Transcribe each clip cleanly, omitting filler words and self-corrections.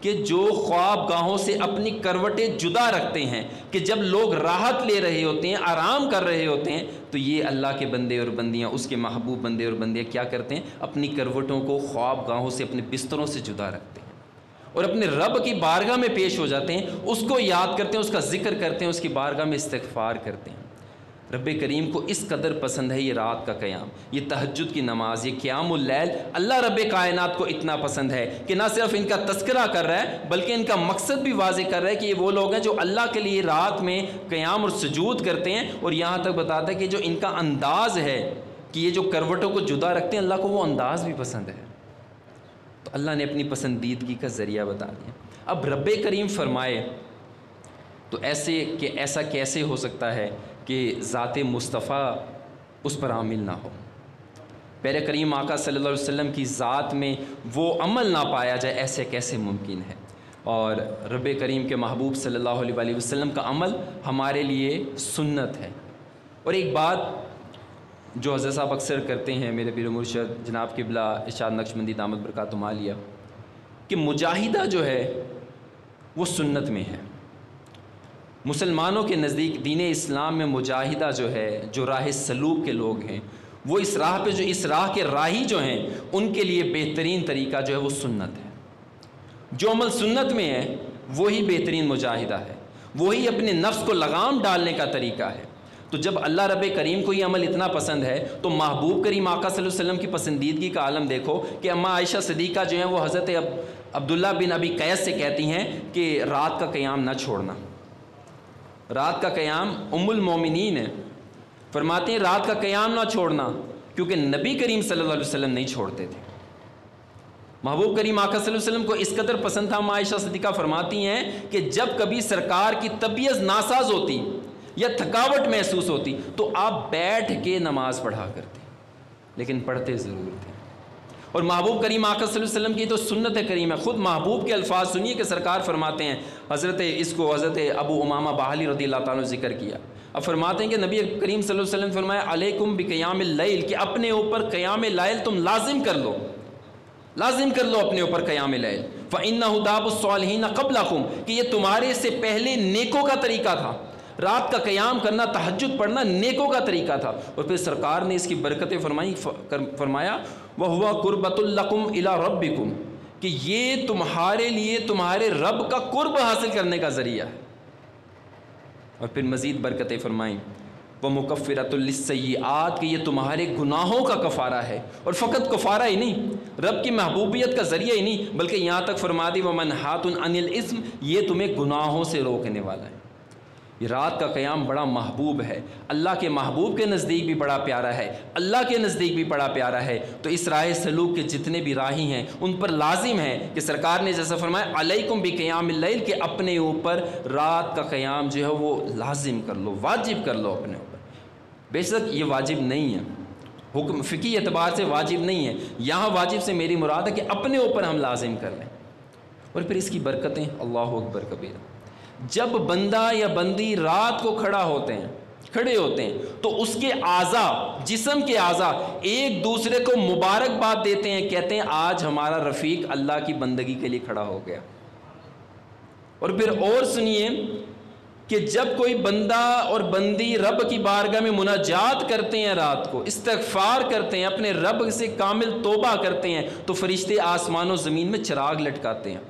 کہ جو خواب گاہوں سے اپنی کروٹیں جدا رکھتے ہیں کہ جب لوگ راحت لے رہے ہوتے ہیں، آرام کر رہے ہوتے ہیں، تو یہ اللہ کے بندے اور بندیاں، اس کے محبوب بندے اور بندیاں کیا کرتے ہیں؟ اپنی کروٹوں کو خواب گاہوں سے، اپنے بستروں سے جدا رکھتے ہیں اور اپنے رب کی بارگاہ میں پیش ہو جاتے ہیں، اس کو یاد کرتے ہیں، اس کا ذکر کرتے ہیں، اس کی بارگاہ میں استغفار کرتے ہیں۔ رب کریم کو اس قدر پسند ہے یہ رات کا قیام، یہ تہجد کی نماز، یہ قیام اللیل۔ اللہ رب کائنات کو اتنا پسند ہے کہ نہ صرف ان کا تذکرہ کر رہا ہے بلکہ ان کا مقصد بھی واضح کر رہا ہے کہ یہ وہ لوگ ہیں جو اللہ کے لیے رات میں قیام اور سجود کرتے ہیں، اور یہاں تک بتاتا ہے کہ جو ان کا انداز ہے کہ یہ جو کروٹوں کو جدا رکھتے ہیں، اللہ کو وہ انداز بھی پسند ہے۔ تو اللہ نے اپنی پسندیدگی کا ذریعہ بتا دیا۔ اب رب کریم فرمائے تو ایسا کیسے ہو سکتا ہے کہ ذات مصطفیٰ اس پر عامل نہ ہو؟ پیارے کریم آقا صلی اللہ علیہ وسلم کی ذات میں وہ عمل نہ پایا جائے، ایسے کیسے ممکن ہے؟ اور رب کریم کے محبوب صلی اللہ علیہ وآلہ وسلم کا عمل ہمارے لیے سنت ہے۔ اور ایک بات جو حضرت صاحب اکثر کرتے ہیں، میرے پیر و مرشد جناب قبلہ ارشاد نقشبندی دامت برکاتہم عالیہ، کہ مجاہدہ جو ہے وہ سنت میں ہے۔ مسلمانوں کے نزدیک دین اسلام میں مجاہدہ جو ہے، جو راہ سلوک کے لوگ ہیں، وہ اس راہ پہ اس راہ کے راہی جو ہیں، ان کے لیے بہترین طریقہ جو ہے وہ سنت ہے۔ جو عمل سنت میں ہے وہی بہترین مجاہدہ ہے، وہی اپنے نفس کو لگام ڈالنے کا طریقہ ہے۔ تو جب اللہ رب کریم کو یہ عمل اتنا پسند ہے تو محبوب کریم آقا صلی اللہ علیہ وسلم کی پسندیدگی کا عالم دیکھو کہ اماں عائشہ صدیقہ جو ہیں وہ حضرت عبداللہ بن ابی قیس سے کہتی ہیں کہ رات کا قیام نہ چھوڑنا۔ رات کا قیام ام المومنین ہے، فرماتے ہیں رات کا قیام نہ چھوڑنا، کیونکہ نبی کریم صلی اللہ علیہ وسلم نہیں چھوڑتے تھے۔ محبوب کریم آقا صلی اللہ علیہ وسلم کو اس قدر پسند تھا، عائشہ صدیقہ فرماتی ہیں کہ جب کبھی سرکار کی طبیعت ناساز ہوتی یا تھکاوٹ محسوس ہوتی تو آپ بیٹھ کے نماز پڑھا کرتے، لیکن پڑھتے ضرور تھے۔ اور محبوب کریم آقا صلی اللہ علیہ وسلم کی تو سنت کریم ہے، خود محبوب کے الفاظ سنیے کہ سرکار فرماتے ہیں، حضرت ابو امامہ باہلی رضی اللہ تعالیٰ نے ذکر کیا، اب فرماتے ہیں کہ نبی کریم صلی اللہ علیہ وسلم فرمایا علیکم بقیام اللیل، کہ اپنے اوپر قیام لیل تم لازم کر لو، لازم کر لو اپنے اوپر قیام لیل، فإنہ داب الصالحین قبلکم، کہ یہ تمہارے سے پہلے نیکوں کا طریقہ تھا۔ رات کا قیام کرنا، تہجد پڑھنا نیکوں کا طریقہ تھا۔ اور پھر سرکار نے اس کی برکتیں فرمایا وَهُوَ قُرْبَةٌ لَكُمْ إِلَىٰ رَبِّكُمْ، کہ یہ تمہارے لیے تمہارے رب کا قرب حاصل کرنے کا ذریعہ ہے۔ اور پھر مزید برکتیں فرمائیں وَمُكَفِّرَةٌ لِلسَّيِّئَاتِ، کہ یہ تمہارے گناہوں کا کفارہ ہے، اور فقط کفارہ ہی نہیں، رب کی محبوبیت کا ذریعہ ہی نہیں، بلکہ یہاں تک فرما دی وَمَنْحَاتٌ عَنِ الْإِثْمِ، یہ تمہیں گناہوں سے روکنے والا ہے۔ یہ رات کا قیام بڑا محبوب ہے، اللہ کے محبوب کے نزدیک بھی بڑا پیارا ہے، اللہ کے نزدیک بھی بڑا پیارا ہے۔ تو اس راہ سلوک کے جتنے بھی راہی ہیں ان پر لازم ہے کہ سرکار نے جیسا فرمایا علیکم بقیام اللیل، کہ اپنے اوپر رات کا قیام جو ہے وہ لازم کر لو، واجب کر لو اپنے اوپر۔ بے شک یہ واجب نہیں ہے، حکم فقہی اعتبار سے واجب نہیں ہے، یہاں واجب سے میری مراد ہے کہ اپنے اوپر ہم لازم کر لیں۔ اور پھر اس کی برکتیں اللہ اکبر کبیرہ، جب بندہ یا بندی رات کو کھڑے ہوتے ہیں تو اس کے اعضاء، جسم کے اعضاء ایک دوسرے کو مبارکباد دیتے ہیں، کہتے ہیں آج ہمارا رفیق اللہ کی بندگی کے لیے کھڑا ہو گیا۔ اور پھر اور سنیے کہ جب کوئی بندہ اور بندی رب کی بارگاہ میں مناجات کرتے ہیں، رات کو استغفار کرتے ہیں، اپنے رب سے کامل توبہ کرتے ہیں، تو فرشتے آسمان و زمین میں چراغ لٹکاتے ہیں۔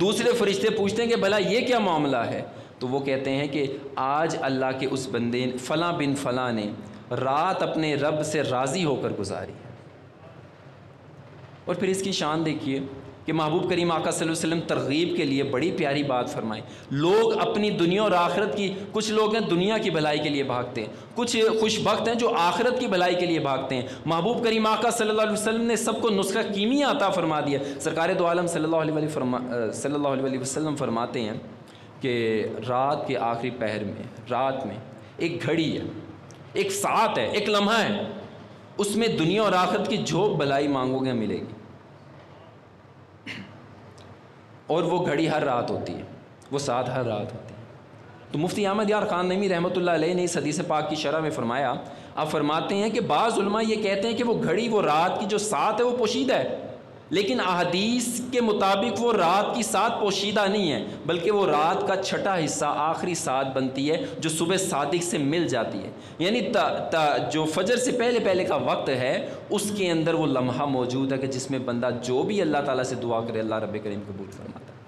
دوسرے فرشتے پوچھتے ہیں کہ بھلا یہ کیا معاملہ ہے؟ تو وہ کہتے ہیں کہ آج اللہ کے اس بندے فلاں بن فلاں نے رات اپنے رب سے راضی ہو کر گزاری ہے۔ اور پھر اس کی شان دیکھیے کہ محبوب کریم آقا صلی اللہ علیہ وسلم ترغیب کے لیے بڑی پیاری بات فرمائیں۔ لوگ اپنی دنیا اور آخرت کی، کچھ لوگ ہیں دنیا کی بھلائی کے لیے بھاگتے ہیں، کچھ خوش بخت ہیں جو آخرت کی بھلائی کے لیے بھاگتے ہیں۔ محبوب کریم آقا صلی اللہ علیہ وسلم نے سب کو نسخہ کیمیا عطا فرما دیا۔ سرکار دو عالم صلی اللہ علیہ وسلم فرماتے ہیں کہ رات کے آخری پہر میں، رات میں ایک گھڑی ہے، ایک ساعت ہے، ایک لمحہ ہے، اس میں دنیا اور آخرت کی جو بھلائی مانگو گے ملے گی، اور وہ گھڑی ہر رات ہوتی ہے، وہ ساتھ ہر رات ہوتی ہے۔ تو مفتی احمد یار خان نعیمی رحمۃ اللہ علیہ نے اس حدیث پاک کی شرح میں فرمایا، آپ فرماتے ہیں کہ بعض علماء یہ کہتے ہیں کہ وہ گھڑی، وہ رات کی جو ساتھ ہے وہ پوشیدہ ہے، لیکن احادیث کے مطابق وہ رات کی سات پوشیدہ نہیں ہے، بلکہ وہ رات کا چھٹا حصہ آخری سات بنتی ہے جو صبح صادق سے مل جاتی ہے، یعنی جو فجر سے پہلے پہلے کا وقت ہے اس کے اندر وہ لمحہ موجود ہے کہ جس میں بندہ جو بھی اللہ تعالیٰ سے دعا کرے اللہ رب کریم قبول فرماتا ہے۔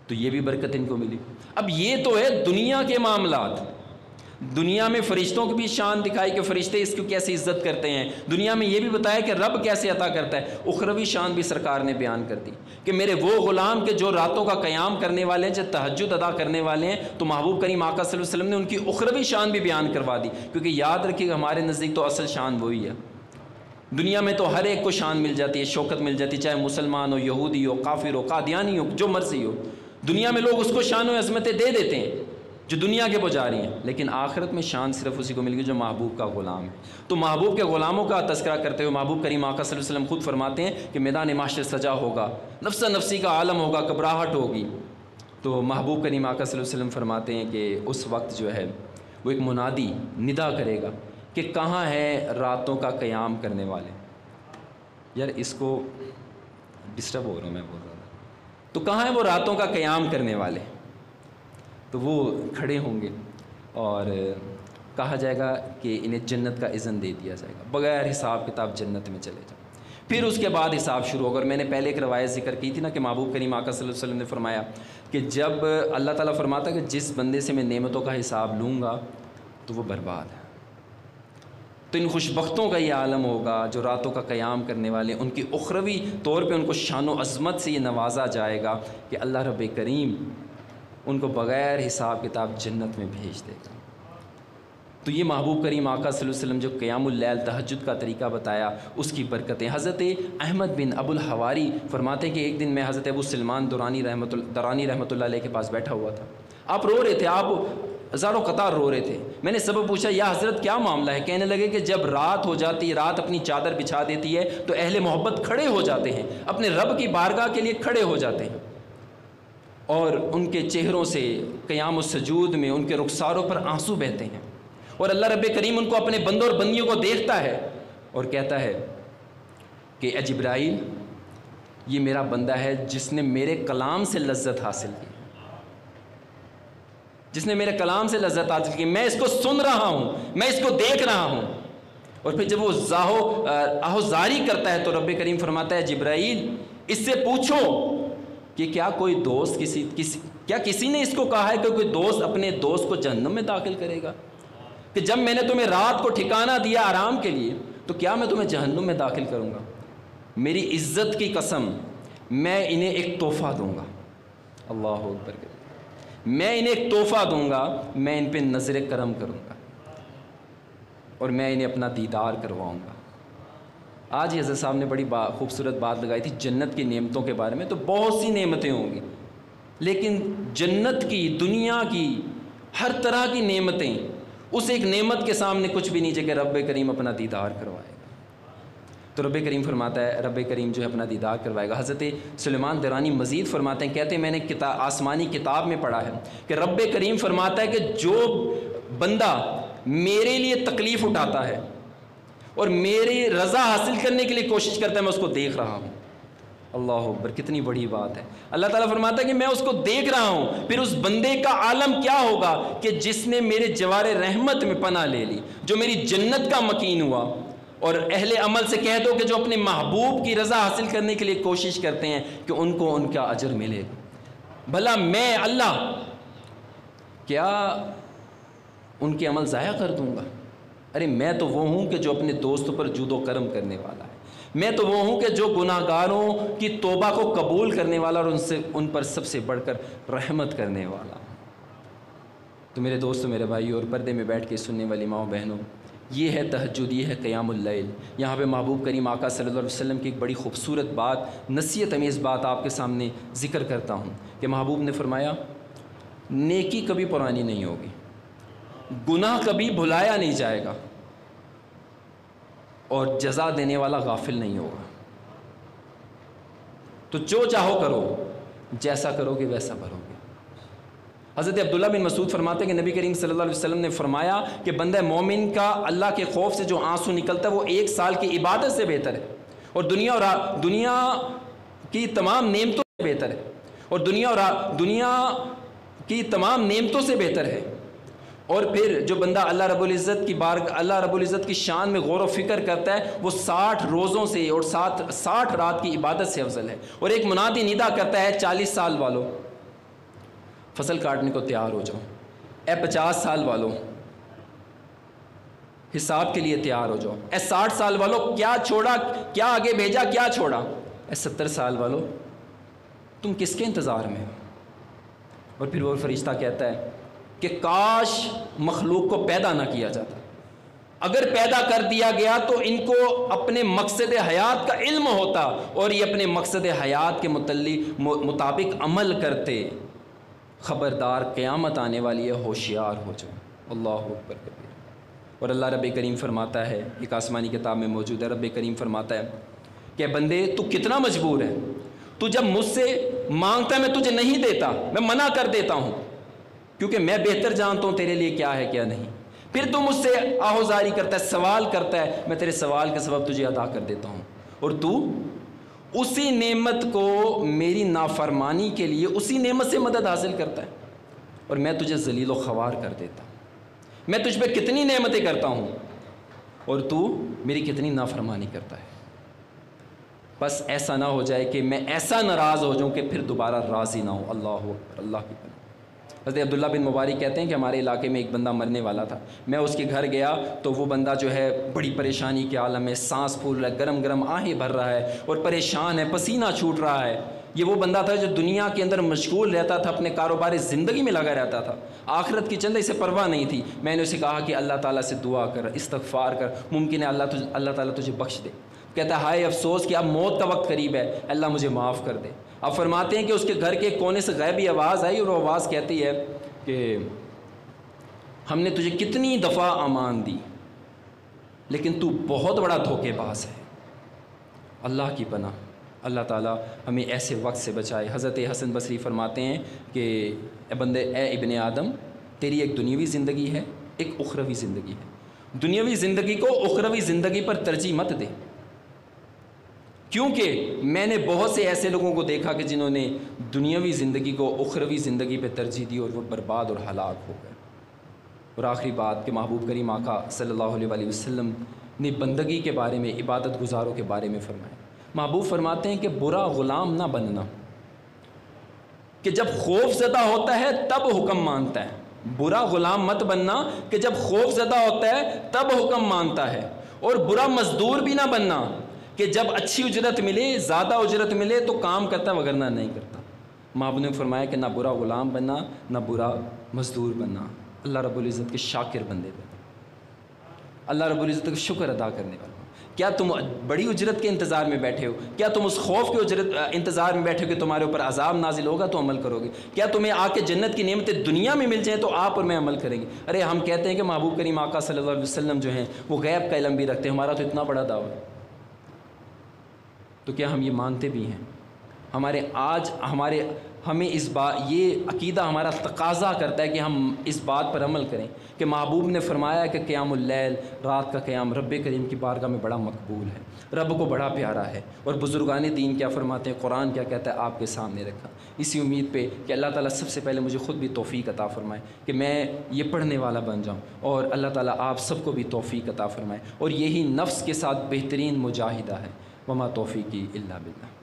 تو یہ بھی برکت ان کو ملی۔ اب یہ تو ہے دنیا کے معاملات، دنیا میں فرشتوں کی بھی شان دکھائی کہ فرشتے اس کو کیسے عزت کرتے ہیں، دنیا میں یہ بھی بتایا کہ رب کیسے عطا کرتا ہے، اخروی شان بھی سرکار نے بیان کر دی کہ میرے وہ غلام کے جو راتوں کا قیام کرنے والے ہیں، جو تہجد ادا کرنے والے ہیں، تو محبوب کریم آقا صلی اللہ علیہ وسلم نے ان کی اخروی شان بھی بیان کروا دی، کیونکہ یاد رکھیے کہ ہمارے نزدیک تو اصل شان وہی ہے۔ دنیا میں تو ہر ایک کو شان مل جاتی ہے، شوکت مل جاتی ہے، چاہے مسلمان ہو، یہودی ہو، کافر ہو، قادیانی ہو، جو مرضی ہو، دنیا میں لوگ اس کو شان و عظمتیں دے دیتے ہیں جو دنیا کے پجاری ہیں، لیکن آخرت میں شان صرف اسی کو مل گی جو محبوب کا غلام ہے۔ تو محبوب کے غلاموں کا تذکرہ کرتے ہوئے محبوب کریم آقا صلی اللہ علیہ وسلم خود فرماتے ہیں کہ میدان محشر سجا ہوگا، نفس نفسی کا عالم ہوگا، گھبراہٹ ہوگی۔ تو محبوب کریم آقا صلی اللہ علیہ وسلم فرماتے ہیں کہ اس وقت جو ہے وہ ایک منادی ندا کرے گا کہ کہاں ہے راتوں کا قیام کرنے والے۔ یار اس کو ڈسٹرب ہو رہا ہوں میں بول رہا تھا، تو کہاں ہے وہ راتوں کا قیام کرنے والے؟ تو وہ کھڑے ہوں گے اور کہا جائے گا کہ انہیں جنت کا اذن دے دیا جائے گا، بغیر حساب کتاب جنت میں چلے جائیں۔ پھر اس کے بعد حساب شروع ہوگا۔ اور میں نے پہلے ایک روایت ذکر کی تھی نا کہ محبوب کریم آقا صلی اللہ علیہ وسلم نے فرمایا کہ جب اللہ تعالیٰ فرماتا کہ جس بندے سے میں نعمتوں کا حساب لوں گا تو وہ برباد ہے، تو ان خوش بختوں کا یہ عالم ہوگا جو راتوں کا قیام کرنے والے، ان کی اخروی طور پہ ان کو شان و عظمت سے یہ نوازا جائے گا کہ اللہ رب کریم ان کو بغیر حساب کتاب جنت میں بھیج دے گا۔ تو یہ محبوب کریم آقا صلی اللہ علیہ وسلم جو قیام اللیل تہجد کا طریقہ بتایا، اس کی برکتیں۔ حضرت احمد بن ابو الحواری فرماتے ہیں کہ ایک دن میں حضرت ابو سلمان درانی رحمۃ اللہ علیہ کے پاس بیٹھا ہوا تھا، آپ رو رہے تھے، آپ ہزاروں قطار رو رہے تھے۔ میں نے سبب پوچھا یا حضرت کیا معاملہ ہے؟ کہنے لگے کہ جب رات ہو جاتی، رات اپنی چادر بچھا دیتی ہے تو اہل محبت کھڑے ہو جاتے ہیں، اپنے رب کی بارگاہ کے لیے کھڑے ہو جاتے ہیں، اور ان کے چہروں سے قیام و سجود میں ان کے رخساروں پر آنسو بہتے ہیں، اور اللہ رب کریم ان کو اپنے بندوں اور بندیوں کو دیکھتا ہے اور کہتا ہے کہ اے جبرائیل، یہ میرا بندہ ہے جس نے میرے کلام سے لذت حاصل کی، جس نے میرے کلام سے لذت حاصل کی، میں اس کو سن رہا ہوں، میں اس کو دیکھ رہا ہوں۔ اور پھر جب وہ آہوزاری کرتا ہے تو رب کریم فرماتا ہے جبرائیل اس سے پوچھو کہ کیا کوئی دوست کیا کسی نے اس کو کہا ہے کہ کوئی دوست اپنے دوست کو جہنم میں داخل کرے گا؟ کہ جب میں نے تمہیں رات کو ٹھکانہ دیا آرام کے لیے تو کیا میں تمہیں جہنم میں داخل کروں گا؟ میری عزت کی قسم میں انہیں ایک تحفہ دوں گا، اللہ اکبر، میں انہیں ایک تحفہ دوں گا، میں ان پہ نظر کرم کروں گا اور میں انہیں اپنا دیدار کرواؤں گا۔ آج حضرت صاحب نے بڑی خوبصورت بات لگائی تھی جنت کی نعمتوں کے بارے میں۔ تو بہت سی نعمتیں ہوں گی، لیکن جنت کی، دنیا کی ہر طرح کی نعمتیں اس ایک نعمت کے سامنے کچھ بھی نہیں، کہ رب کریم اپنا دیدار کروائے گا۔ تو رب کریم فرماتا ہے، رب کریم جو ہے اپنا دیدار کروائے گا۔ حضرت سلیمان درانی مزید فرماتے ہیں، کہتے ہیں میں نے آسمانی کتاب میں پڑھا ہے کہ رب کریم فرماتا ہے کہ جو بندہ میرے لیے تکلیف اٹھاتا ہے اور میری رضا حاصل کرنے کے لیے کوشش کرتا ہے، میں اس کو دیکھ رہا ہوں۔ اللہ اکبر، کتنی بڑی بات ہے۔ اللہ تعالیٰ فرماتا ہے کہ میں اس کو دیکھ رہا ہوں۔ پھر اس بندے کا عالم کیا ہوگا کہ جس نے میرے جوار رحمت میں پناہ لے لی، جو میری جنت کا مکین ہوا۔ اور اہل عمل سے کہہ دو کہ جو اپنے محبوب کی رضا حاصل کرنے کے لیے کوشش کرتے ہیں کہ ان کو ان کا اجر ملے گا۔ بھلا میں اللہ کیا ان کے عمل ضائع کر دوں گا؟ ارے میں تو وہ ہوں کہ جو اپنے دوستوں پر جود و کرم کرنے والا ہے، میں تو وہ ہوں کہ جو گناہ گاروں کی توبہ کو قبول کرنے والا اور ان پر سب سے بڑھ کر رحمت کرنے والا۔ تو میرے دوستوں، میرے بھائیوں اور پردے میں بیٹھ کے سننے والی ماؤں بہنوں، یہ ہے تہجد، یہ ہے قیام اللیل۔ یہاں پہ محبوب کریم آقا صلی اللہ علیہ وسلم کی ایک بڑی خوبصورت بات، نصیحت امیز بات آپ کے سامنے ذکر کرتا ہوں کہ محبوب نے فرمایا نیکی کبھی پرانی نہیں ہوگی، گناہ کبھی بھلایا نہیں جائے گا، اور جزا دینے والا غافل نہیں ہوگا۔ تو جو چاہو کرو، جیسا کرو گے ویسا بھرو گے۔ حضرت عبداللہ بن مسعود فرماتے ہیں کہ نبی کریم صلی اللہ علیہ وسلم نے فرمایا کہ بندہ مومن کا اللہ کے خوف سے جو آنسو نکلتا ہے وہ 1 سال کی عبادت سے بہتر ہے۔ اور دنیا کی تمام نعمتوں سے بہتر ہے، اور دنیا کی تمام نعمتوں سے بہتر ہے۔ اور پھر جو بندہ اللہ رب العزت کی شان میں غور و فکر کرتا ہے وہ 60 روزوں سے اور 60 رات کی عبادت سے افضل ہے۔ اور ایک منادی ندا کرتا ہے 40 سال والوں فصل کاٹنے کو تیار ہو جاؤ، اے 50 سال والوں حساب کے لیے تیار ہو جاؤ، اے 60 سال والوں کیا چھوڑا، کیا آگے بھیجا، کیا چھوڑا، اے 70 سال والوں تم کس کے انتظار میں ہو؟ اور پھر وہ فرشتہ کہتا ہے کہ کاش مخلوق کو پیدا نہ کیا جاتا، اگر پیدا کر دیا گیا تو ان کو اپنے مقصد حیات کا علم ہوتا اور یہ اپنے مقصد حیات کے مطابق عمل کرتے۔ خبردار قیامت آنے والی ہے، ہوشیار ہو جاؤ۔ اللہ اکبر کبیر۔ اور اللہ رب کریم فرماتا ہے، ایک آسمانی کتاب میں موجود ہے، رب کریم فرماتا ہے کہ بندے تو کتنا مجبور ہے، تو جب مجھ سے مانگتا ہے میں تجھے نہیں دیتا، میں منع کر دیتا ہوں کیونکہ میں بہتر جانتا ہوں تیرے لیے کیا ہے کیا نہیں۔ پھر تو مجھ سے آہوزاری کرتا ہے، سوال کرتا ہے، میں تیرے سوال کے سبب تجھے عطا کر دیتا ہوں، اور تو اسی نعمت کو میری نافرمانی کے لیے اسی نعمت سے مدد حاصل کرتا ہے، اور میں تجھے ذلیل و خوار کر دیتا ہوں۔ میں تجھ پہ کتنی نعمتیں کرتا ہوں اور تو میری کتنی نافرمانی کرتا ہے۔ بس ایسا نہ ہو جائے کہ میں ایسا ناراض ہو جاؤں کہ پھر دوبارہ راضی نہ ہوں۔ اللہ اکبر، اللہ کی پناہ۔ حضرت عبداللہ بن مبارک کہتے ہیں کہ ہمارے علاقے میں ایک بندہ مرنے والا تھا، میں اس کے گھر گیا تو وہ بندہ جو ہے بڑی پریشانی کے عالم میں، سانس پھول رہا ہے، گرم گرم آہیں بھر رہا ہے اور پریشان ہے، پسینہ چھوٹ رہا ہے۔ یہ وہ بندہ تھا جو دنیا کے اندر مشغول رہتا تھا، اپنے کاروبار زندگی میں لگا رہتا تھا، آخرت کی چند اسے پرواہ نہیں تھی۔ میں نے اسے کہا کہ اللہ تعالیٰ سے دعا کر، استغفار کر، ممکن ہے اللہ تعالیٰ تجھے بخش دے۔ کہتا ہے ہائے افسوس کہ اب موت کا وقت قریب ہے، اللہ مجھے معاف کر دے۔ اب فرماتے ہیں کہ اس کے گھر کے کونے سے غیبی آواز آئی اور وہ آواز کہتی ہے کہ ہم نے تجھے کتنی دفعہ امان دی لیکن تو بہت بڑا دھوکے باز ہے۔ اللہ کی پناہ، اللہ تعالیٰ ہمیں ایسے وقت سے بچائے۔ حضرت حسن بصری فرماتے ہیں کہ اے ابن آدم، تیری ایک دنیاوی زندگی ہے، ایک اخروی زندگی ہے، دنیاوی زندگی کو اخروی زندگی پر ترجیح مت دے، کیونکہ میں نے بہت سے ایسے لوگوں کو دیکھا کہ جنہوں نے دنیاوی زندگی کو اخروی زندگی پہ ترجیح دی اور وہ برباد اور ہلاک ہو گئے۔ اور آخری بات کہ محبوب کریم آقا صلی اللہ علیہ وآلہ وسلم نے بندگی کے بارے میں، عبادت گزاروں کے بارے میں فرمایا۔ محبوب فرماتے ہیں کہ برا غلام نہ بننا، کہ جب خوف زدہ ہوتا ہے تب حکم مانتا ہے۔ برا غلام مت بننا کہ جب خوف زدہ ہوتا ہے تب حکم مانتا ہے، اور برا مزدور بھی نہ بننا کہ جب اچھی اجرت ملے، زیادہ اجرت ملے تو کام کرتا وگرنہ نہیں کرتا۔ محبوب نے فرمایا کہ نہ برا غلام بننا، نہ برا مزدور بننا، اللہ رب العزت کے شاکر بندے بننا، اللہ رب العزت کا شکر ادا کرنے والا۔ کیا تم بڑی اجرت کے انتظار میں بیٹھے ہو؟ کیا تم اس خوف کے انتظار میں بیٹھے ہو کہ تمہارے اوپر عذاب نازل ہوگا تو عمل کرو گے؟ کیا تمہیں آ کے جنت کی نعمتیں دنیا میں مل جائیں تو آپ اور میں عمل کریں گے؟ ارے ہم کہتے ہیں کہ محبوب کریم آقا صلی اللہ علیہ وسلم جو ہیں وہ غیب کا علم بھی رکھتے ہیں، ہمارا تو اتنا بڑا دعویٰ ہے، تو کیا ہم یہ مانتے بھی ہیں؟ ہمیں اس بات، یہ عقیدہ ہمارا تقاضا کرتا ہے کہ ہم اس بات پر عمل کریں کہ محبوب نے فرمایا کہ قیام اللیل، رات کا قیام رب کریم کی بارگاہ میں بڑا مقبول ہے، رب کو بڑا پیارا ہے۔ اور بزرگان دین کیا فرماتے ہیں، قرآن کیا کہتا ہے، آپ کے سامنے رکھا، اسی امید پہ کہ اللہ تعالیٰ سب سے پہلے مجھے خود بھی توفیق عطا فرمائے کہ میں یہ پڑھنے والا بن جاؤں، اور اللہ تعالیٰ آپ سب کو بھی توفیق عطا فرمائے۔ اور یہی نفس کے ساتھ بہترین مجاہدہ ہے۔ وما توفیقی الا باللہ۔